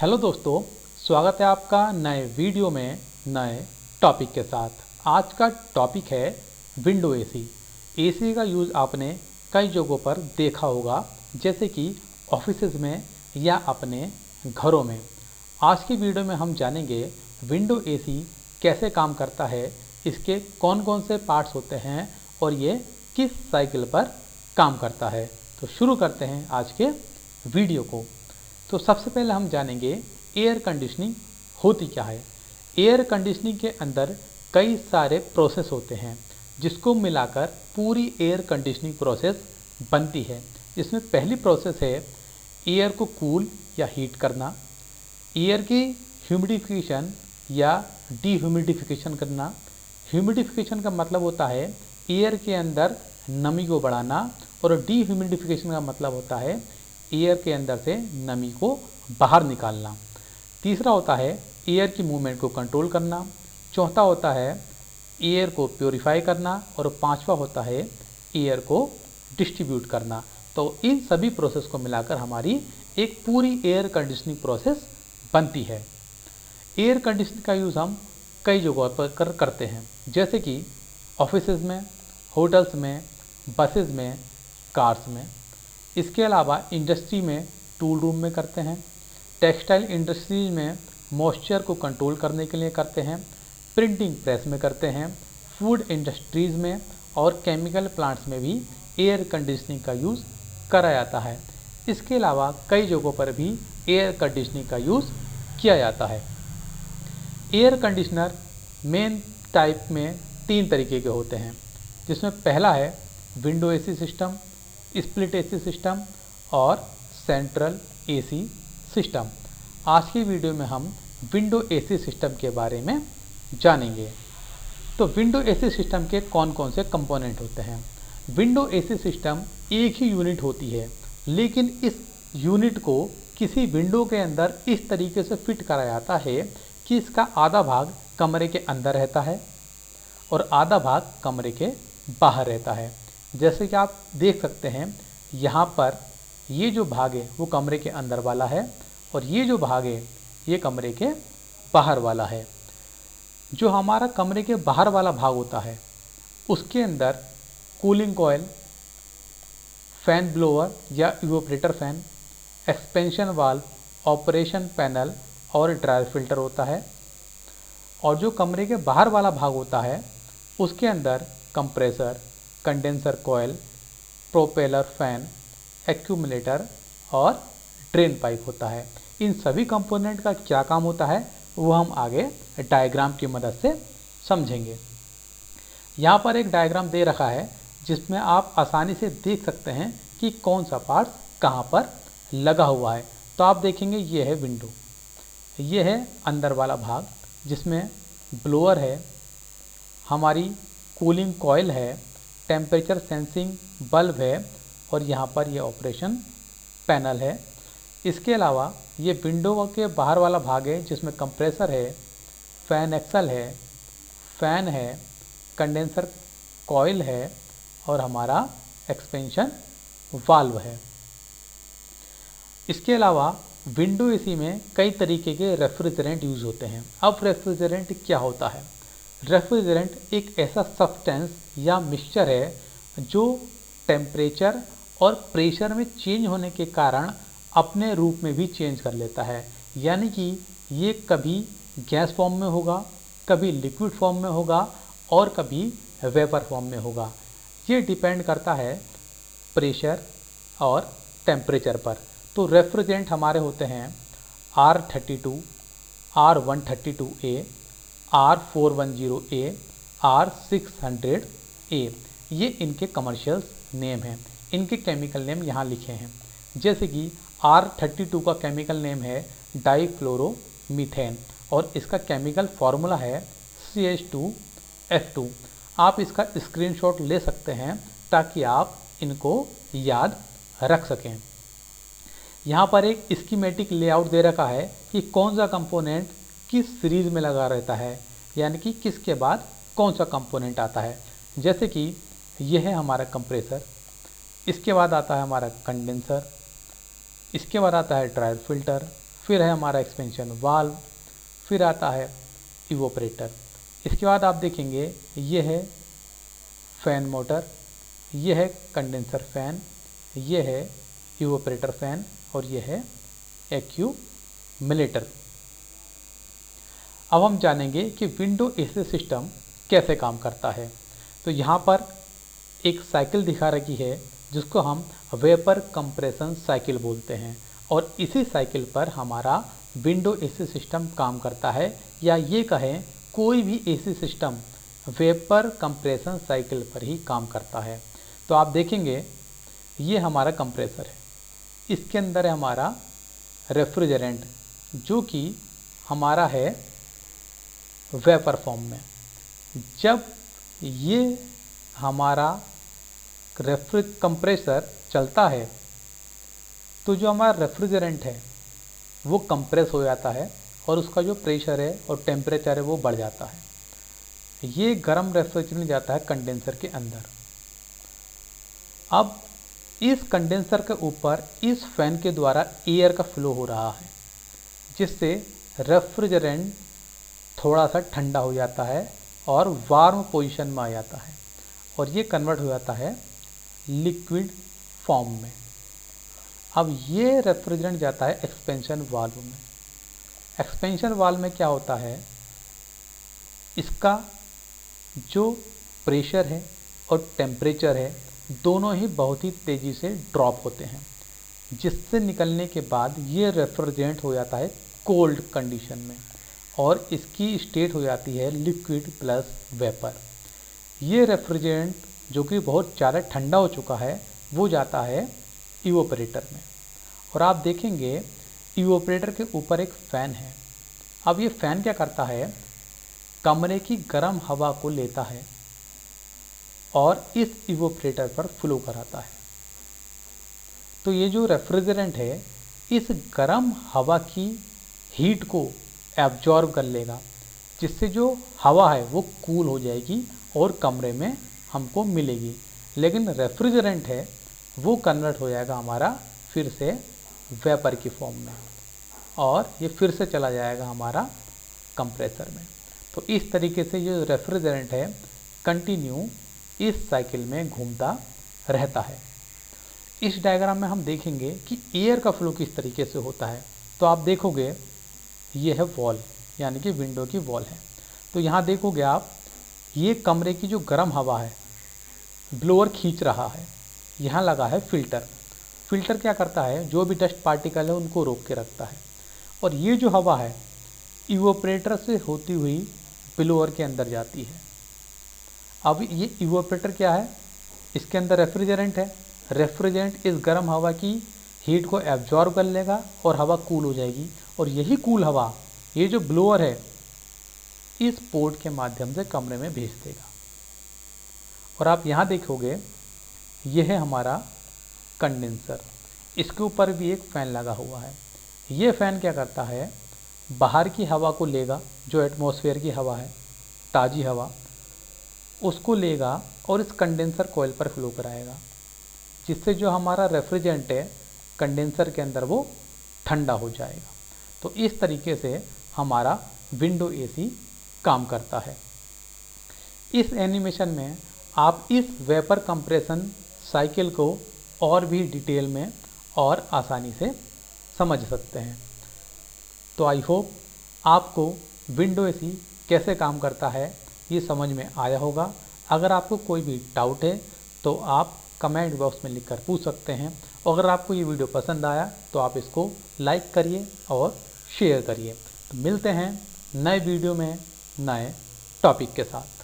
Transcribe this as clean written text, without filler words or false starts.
Hello दोस्तों, स्वागत है आपका नए वीडियो में नए टॉपिक के साथ। आज का टॉपिक है विंडो एसी। एसी का यूज़ आपने कई जगहों पर देखा होगा, जैसे कि ऑफिसेज में या अपने घरों में। आज की वीडियो में हम जानेंगे विंडो एसी कैसे काम करता है, इसके कौन कौन से पार्ट्स होते हैं और ये किस साइकिल पर काम करता है। तो शुरू करते हैं आज के वीडियो को। तो सबसे पहले हम जानेंगे एयर कंडीशनिंग होती क्या है। एयर कंडीशनिंग के अंदर कई सारे प्रोसेस होते हैं, जिसको मिलाकर पूरी एयर कंडीशनिंग प्रोसेस बनती है। इसमें पहली प्रोसेस है एयर को कूल या हीट करना, एयर की ह्यूमिडिफिकेशन या डीह्यूमिडिफिकेशन करना। ह्यूमिडिफिकेशन का मतलब होता है एयर के अंदर नमी को बढ़ाना, और डीह्यूमिडिफिकेशन का मतलब होता है एयर के अंदर से नमी को बाहर निकालना। तीसरा होता है एयर की मूवमेंट को कंट्रोल करना। चौथा होता है एयर को प्योरीफाई करना, और पांचवा होता है एयर को डिस्ट्रीब्यूट करना। तो इन सभी प्रोसेस को मिलाकर हमारी एक पूरी एयर कंडीशनिंग प्रोसेस बनती है। एयर कंडीशनिंग का यूज़ हम कई जगहों पर करते हैं, जैसे कि ऑफिसेज में, होटल्स में, बसेज में, कार्स में। इसके अलावा इंडस्ट्री में टूल रूम में करते हैं, टेक्सटाइल इंडस्ट्रीज में मॉइस्चर को कंट्रोल करने के लिए करते हैं, प्रिंटिंग प्रेस में करते हैं, फूड इंडस्ट्रीज़ में और केमिकल प्लांट्स में भी एयर कंडीशनिंग का यूज़ करा जाता है। इसके अलावा कई जगहों पर भी एयर कंडीशनिंग का यूज़ किया जाता है। एयर कंडीशनर मेन टाइप में 3 तरीके के होते हैं, जिसमें पहला है window AC system, split AC system और सेंट्रल एसी सिस्टम। आज की वीडियो में हम विंडो एसी सिस्टम के बारे में जानेंगे। तो विंडो एसी सिस्टम के कौन कौन से कंपोनेंट होते हैं। विंडो एसी सिस्टम एक ही यूनिट होती है, लेकिन इस यूनिट को किसी विंडो के अंदर इस तरीके से फिट करा जाता है कि इसका आधा भाग कमरे के अंदर रहता है और आधा भाग कमरे के बाहर रहता है। जैसे कि आप देख सकते हैं, यहाँ पर ये जो भाग है वो कमरे के अंदर वाला है, और ये जो भाग है ये कमरे के बाहर वाला है। जो हमारा कमरे के बाहर वाला भाग होता है, उसके अंदर कूलिंग कॉयल, फैन ब्लोअर या evaporator fan, expansion valve, operation panel और ड्रायर फिल्टर होता है। और जो कमरे के बाहर वाला भाग होता है, उसके अंदर compressor, condenser coil, propeller fan, accumulator और ड्रेन पाइप होता है। इन सभी कंपोनेंट का क्या काम होता है वो हम आगे डायग्राम की मदद से समझेंगे। यहाँ पर एक डायग्राम दे रखा है, जिसमें आप आसानी से देख सकते हैं कि कौन सा पार्ट कहाँ पर लगा हुआ है। तो आप देखेंगे ये है विंडो, ये है अंदर वाला भाग जिसमें ब्लोअर है, हमारी कूलिंग कॉयल है, टेम्परेचर सेंसिंग बल्ब है, और यहाँ पर ये ऑपरेशन पैनल है। इसके अलावा ये विंडो के बाहर वाला भाग है, जिसमें कंप्रेसर है, फैन एक्सल है, फैन है, कंडेंसर कॉयल है और हमारा एक्सपेंशन वाल्व है। इसके अलावा विंडो एसी में कई तरीके के रेफ्रिजरेंट यूज़ होते हैं। अब रेफ्रिजरेंट क्या होता है। रेफ्रिजरेंट एक ऐसा सब्सटेंस या मिक्सचर है जो टेम्परेचर और प्रेशर में चेंज होने के कारण अपने रूप में भी चेंज कर लेता है। यानी कि ये कभी गैस फॉर्म में होगा, कभी लिक्विड फॉर्म में होगा और कभी वेपर फॉर्म में होगा। ये डिपेंड करता है प्रेशर और टेम्परेचर पर। तो रेफ्रिजरेंट हमारे होते हैं R32, R132A, R410A, R600A। ये इनके कमर्शियल नेम हैं। इनके केमिकल नेम यहाँ लिखे हैं, जैसे कि R32 का केमिकल नेम है डाइफ्लोरोमीथेन और इसका केमिकल फार्मूला है CH2F2। आप इसका स्क्रीनशॉट ले सकते हैं ताकि आप इनको याद रख सकें। यहाँ पर एक स्कीमेटिक लेआउट दे रखा है कि कौन सा कंपोनेंट किस सीरीज़ में लगा रहता है, यानी कि किसके बाद कौन सा कंपोनेंट आता है। जैसे कि यह है हमारा कंप्रेसर, इसके बाद आता है हमारा कंडेंसर, इसके बाद आता है ड्रायर फिल्टर, फिर है हमारा एक्सपेंशन वाल्व, फिर आता है इवोपरेटर। इसके बाद आप देखेंगे ये है फैन मोटर, ये है कंडेंसर फैन, ये है इवोपरेटर फैन और ये है एक्यूमुलेटर। अब हम जानेंगे कि विंडो एसी सिस्टम कैसे काम करता है। तो यहाँ पर एक साइकिल दिखा रखी है जिसको हम वेपर कंप्रेशन साइकिल बोलते हैं, और इसी साइकिल पर हमारा विंडो एसी सिस्टम काम करता है, या ये कहें कोई भी AC system vapour compression cycle पर ही काम करता है। तो आप देखेंगे ये हमारा कंप्रेसर है, इसके अंदर है हमारा रेफ्रिजरेंट जो कि हमारा है वेपर फॉर्म में। जब ये हमारा कंप्रेसर चलता है तो जो हमारा रेफ्रिजरेंट है वो कंप्रेस हो जाता है और उसका जो प्रेशर है और टेम्परेचर है वो बढ़ जाता है। ये गर्म रेफ्रिजरेंट जाता है कंडेंसर के अंदर। अब इस कंडेंसर के ऊपर इस फैन के द्वारा एयर का फ्लो हो रहा है, जिससे रेफ्रिजरेंट थोड़ा सा ठंडा हो जाता है और वार्म पोजीशन में आ जाता है, और ये कन्वर्ट हो जाता है लिक्विड फॉर्म में। अब ये रेफ्रिजरेंट जाता है एक्सपेंशन वाल्व में। एक्सपेंशन वाल्व में क्या होता है, इसका जो प्रेशर है और टेम्परेचर है दोनों ही बहुत ही तेज़ी से ड्रॉप होते हैं, जिससे निकलने के बाद ये रेफ्रिजरेंट हो जाता है कोल्ड कंडीशन में और इसकी स्टेट हो जाती है लिक्विड प्लस वेपर। ये रेफ्रिजरेंट जो कि बहुत ज़्यादा ठंडा हो चुका है वो जाता है इवोपरेटर में, और आप देखेंगे इवोपरेटर के ऊपर एक फ़ैन है। अब ये फ़ैन क्या करता है, कमरे की गर्म हवा को लेता है और इस इवोपरेटर पर फ्लो कराता है। तो ये जो रेफ्रिजरेंट है इस गर्म हवा की हीट को एब्जॉर्ब कर लेगा, जिससे जो हवा है वो कूल हो जाएगी और कमरे में हमको मिलेगी। लेकिन रेफ्रिजरेंट है वो कन्वर्ट हो जाएगा हमारा फिर से वेपर की फॉर्म में, और ये फिर से चला जाएगा हमारा कंप्रेसर में। तो इस तरीके से ये रेफ्रिजरेंट है कंटिन्यू इस साइकिल में घूमता रहता है। इस डायग्राम में हम देखेंगे कि एयर का फ्लो किस तरीके से होता है। तो आप देखोगे ये है वॉल, यानी कि विंडो की वॉल है। तो यहाँ देखोगे आप, ये कमरे की जो गर्म हवा है ब्लोअर खींच रहा है, यहाँ लगा है फिल्टर। फिल्टर क्या करता है, जो भी डस्ट पार्टिकल है उनको रोक के रखता है, और ये जो हवा है इवोपरेटर से होती हुई ब्लोअर के अंदर जाती है। अब ये इवोपरेटर क्या है, इसके अंदर रेफ्रिजरेंट है। रेफ्रिजरेंट इस गर्म हवा की हीट को एब्जॉर्ब कर लेगा और हवा कूल हो जाएगी, और यही कूल हवा ये जो ब्लोअर है इस पोर्ट के माध्यम से कमरे में भेज देगा। और आप यहाँ देखोगे ये है हमारा कंडेंसर, इसके ऊपर भी एक फ़ैन लगा हुआ है। ये फ़ैन क्या करता है, बाहर की हवा को लेगा, जो एटमॉस्फेयर की हवा है, ताज़ी हवा, उसको लेगा और इस कंडेंसर कॉइल पर फ्लो कराएगा, जिससे जो हमारा रेफ्रिजरेंट है कंडेंसर के अंदर वो ठंडा हो जाएगा। तो इस तरीके से हमारा विंडो एसी काम करता है। इस एनिमेशन में आप इस वेपर कंप्रेशन साइकिल को और भी डिटेल में और आसानी से समझ सकते हैं। तो आई होप आपको विंडो एसी कैसे काम करता है ये समझ में आया होगा। अगर आपको कोई भी डाउट है तो आप कमेंट बॉक्स में लिखकर पूछ सकते हैं। अगर आपको ये वीडियो पसंद आया तो आप इसको लाइक करिए और शेयर करिए। तो मिलते हैं नए वीडियो में नए टॉपिक के साथ।